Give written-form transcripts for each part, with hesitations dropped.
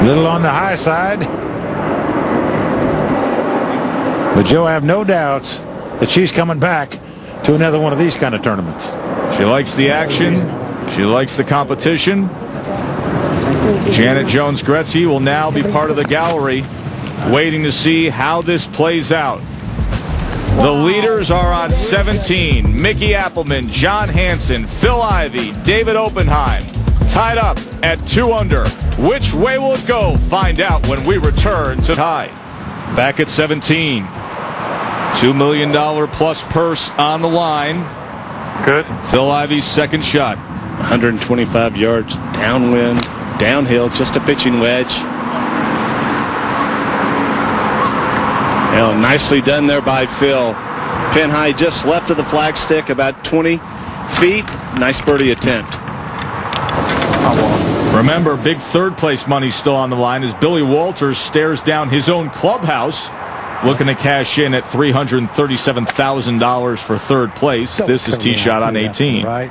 Little on the high side. But Joe, I have no doubts that she's coming back to another one of these kind of tournaments. She likes the action. She likes the competition. Janet Jones-Gretzky will now be part of the gallery, waiting to see how this plays out. The leaders are on 17. Mickey Appleman, John Hansen, Phil Ivey, David Oppenheim, tied up at 2 under. Which way will it go? Find out when we return to tie. Back at 17. $2 million plus purse on the line. Good. Phil Ivey's second shot. 125 yards downwind, downhill, just a pitching wedge. Well, nicely done there by Phil. Pin high just left of the flagstick, about 20 feet. Nice birdie attempt. Remember, big third place money still on the line as Billy Walters stares down his own clubhouse, looking to cash in at $337,000 for third place. This is tee shot on 18. Right.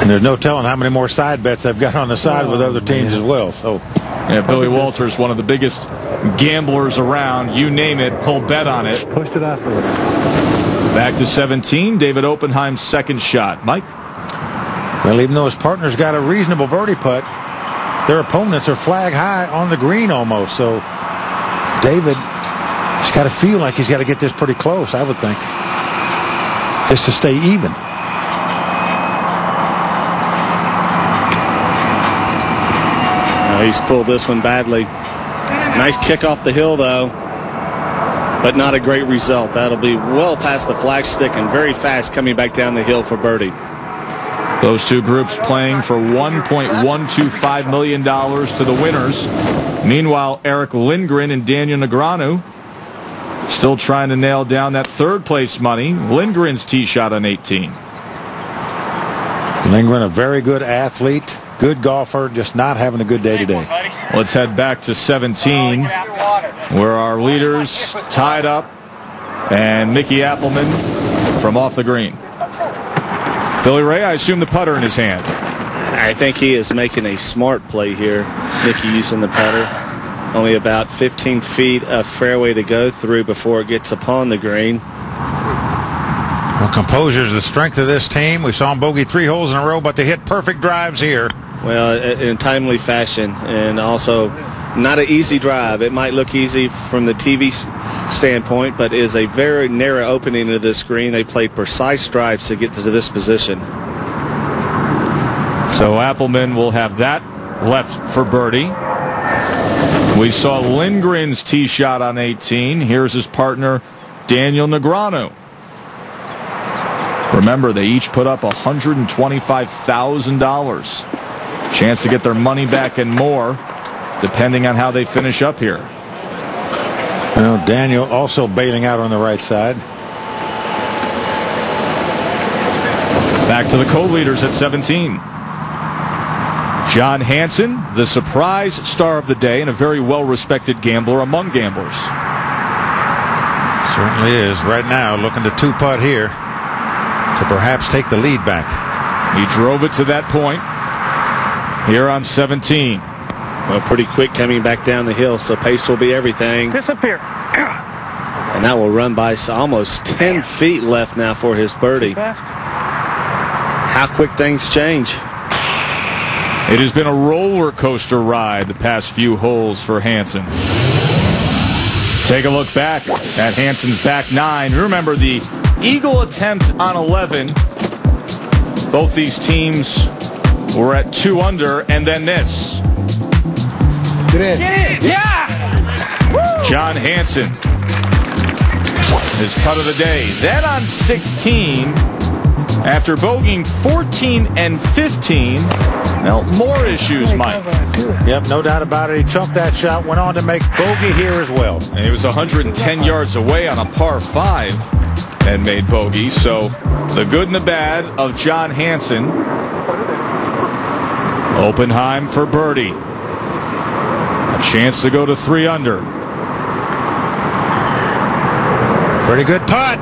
And there's no telling how many more side bets they've got on the side with other teams as well. So, yeah, Billy Walters, one of the biggest gamblers around. You name it, he'll bet on it. Pushed it off. Back to 17. David Oppenheim's second shot. Mike? well, even though his partner's got a reasonable birdie putt, their opponents are flag high on the green almost. So David has got to feel like he's got to get this pretty close, I would think, just to stay even. He's pulled this one badly. Nice kick off the hill, though, but not a great result. That'll be well past the flagstick and very fast coming back down the hill for birdie. Those two groups playing for $1.125 million to the winners. Meanwhile, Eric Lindgren and Daniel Negreanu still trying to nail down that third place money. Lindgren's tee shot on 18. Lindgren, a very good athlete. Good golfer, just not having a good day today. Let's head back to 17, where our leaders tied up, and Mickey Appleman from off the green. Billy Ray, I assume the putter in his hand. I think he is making a smart play here. Mickey using the putter. Only about 15 feet of fairway to go through before it gets upon the green. Well, composure is the strength of this team. We saw them bogey 3 holes in a row, but they hit perfect drives here. Well, in a timely fashion, and also not an easy drive. It might look easy from the TV standpoint, but is a very narrow opening of this green. They play precise drives to get to this position. So Appleman will have that left for birdie. We saw Lindgren's tee shot on 18. Here's his partner, Daniel Negreanu. Remember, they each put up $125,000. Chance to get their money back and more, depending on how they finish up here. Well, Daniel also bailing out on the right side. Back to the co-leaders at 17. John Hansen, the surprise star of the day and a very well-respected gambler among gamblers. Certainly is. Right now, looking to 2-putt here to perhaps take the lead back. He drove it to that point here on 17. Well, pretty quick coming back down the hill, so pace will be everything. Disappear. And that will run by almost 10 feet left now for his birdie. How quick things change. It has been a roller coaster ride the past few holes for Hansen. Take a look back at Hansen's back 9. Remember the eagle attempt on 11. Both these teams were at 2 under, and then this. Get in. Get in. Yeah. Woo. John Hansen, his putt of the day. Then on 16, after bogeying 14 and 15, well, more issues, Mike. Yep, no doubt about it. He chunked that shot, went on to make bogey here as well. And he was 110 yards away on a par 5 and made bogey. So the good and the bad of John Hansen. Oppenheim for birdie. A chance to go to 3 under. Pretty good putt.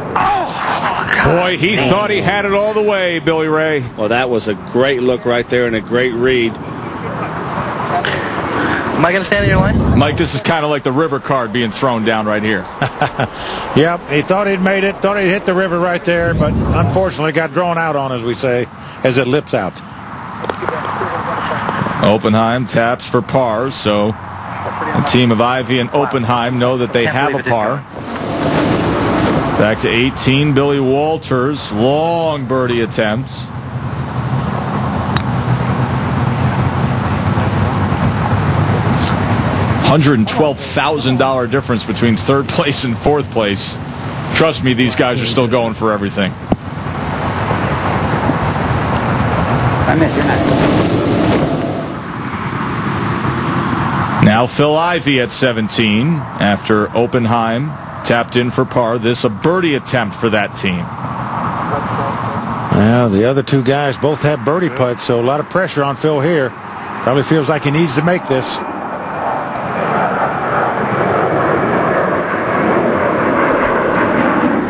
Boy, he thought he had it all the way, Billy Ray. Well, that was a great look right there and a great read. Am I going to stand in your line? Mike, this is kind of like the river card being thrown down right here. Yep, he thought he'd made it, thought he'd hit the river right there, but unfortunately got drawn out on, as we say, as it lips out. Oppenheim taps for par, so the team of Ivy and Oppenheim know that they have a par. Back to 18, Billy Walters, long birdie attempts. $112,000 difference between third place and fourth place. Trust me, these guys are still going for everything. Now Phil Ivey at 17 after Oppenheim tapped in for par. This a birdie attempt for that team. Well, the other two guys both have birdie putts, so a lot of pressure on Phil here. Probably feels like he needs to make this.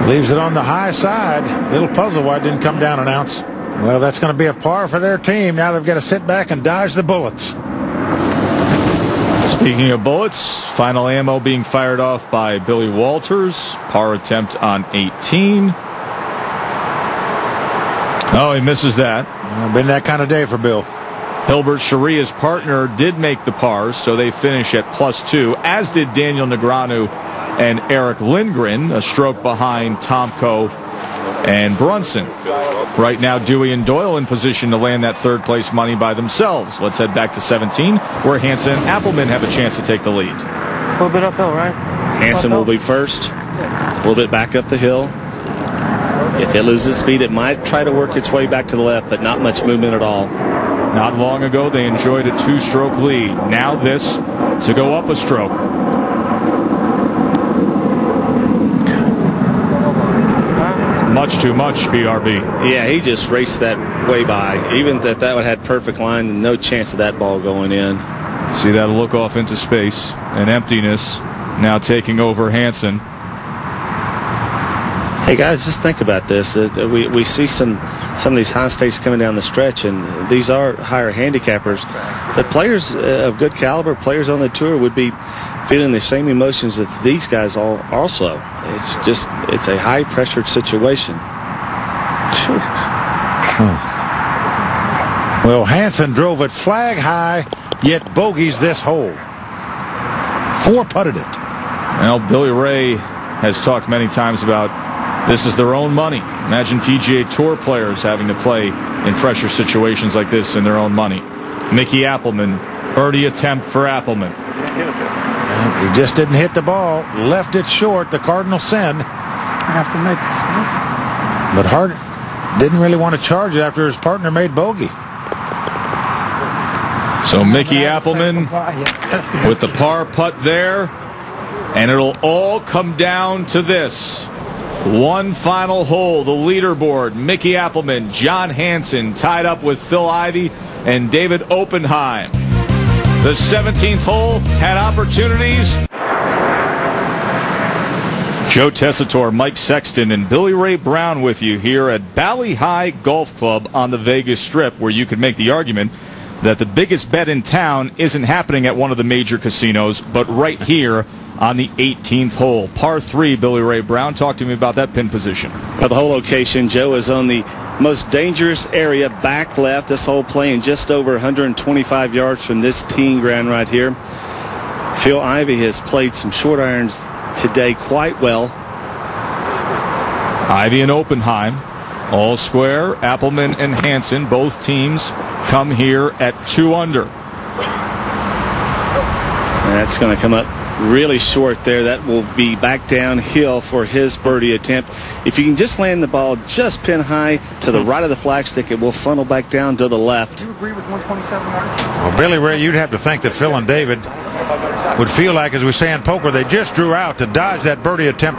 Leaves it on the high side. Little puzzle why it didn't come down an ounce. Well, that's going to be a par for their team. Now they've got to sit back and dodge the bullets. Speaking of bullets, final ammo being fired off by Billy Walters. Par attempt on 18. Oh, he misses that. Been that kind of day for Bill. Hilbert Sharia's partner did make the pars, so they finish at +2, as did Daniel Negreanu and Eric Lindgren, a stroke behind Tomko and Brunson. Right now, Dewey and Doyle in position to land that third place money by themselves. Let's head back to 17, where Hansen and Appleman have a chance to take the lead. A little bit uphill, right? Hansen will be first. A little bit back up the hill. If it loses speed, it might try to work its way back to the left, but not much movement at all. Not long ago, they enjoyed a 2-stroke lead. Now this to go up a stroke. Much too much, BRB. Yeah, he just raced that way by. Even if that would have had perfect line, no chance of that ball going in. See that look off into space and emptiness now taking over Hansen. Hey guys, just think about this. We see some of these high stakes coming down the stretch, and these are higher handicappers. But players of good caliber, players on the tour, would be feeling the same emotions that these guys all also. It's a high pressured situation. Well, Hansen drove it flag high, yet bogeys this hole. 4-putted it. Well, Billy Ray has talked many times about this is their own money. Imagine PGA Tour players having to play in pressure situations like this in their own money. Mickey Appleman, birdie attempt for Appleman. He just didn't hit the ball. Left it short. The Cardinal sin. I have to make this one. But Hart didn't really want to charge it after his partner made bogey. So Mickey Appleman with the par putt there. And it'll all come down to this. One final hole, the leaderboard. Mickey Appleman, John Hansen tied up with Phil Ivey and David Oppenheim. The 17th hole had opportunities. Joe Tessitore, Mike Sexton, and Billy Ray Brown with you here at Bally High Golf Club on the Vegas Strip, where you could make the argument that the biggest bet in town isn't happening at one of the major casinos, but right here on the 18th hole. Par 3, Billy Ray Brown. Talk to me about that pin position. Well, the whole location, Joe, is on the most dangerous area, back left. This hole playing just over 125 yards from this teeing ground right here. Phil Ivey has played some short irons today quite well. Ivey and Oppenheim, all square. Appleman and Hansen, both teams come here at 2 under. That's going to come up really short there. That will be back downhill for his birdie attempt. If you can just land the ball just pin high to the right of the flagstick, it will funnel back down to the left. Do you agree with 127 yards? Well, Billy Ray, you'd have to think that Phil and David would feel like, as we say in poker, they just drew out to dodge that birdie attempt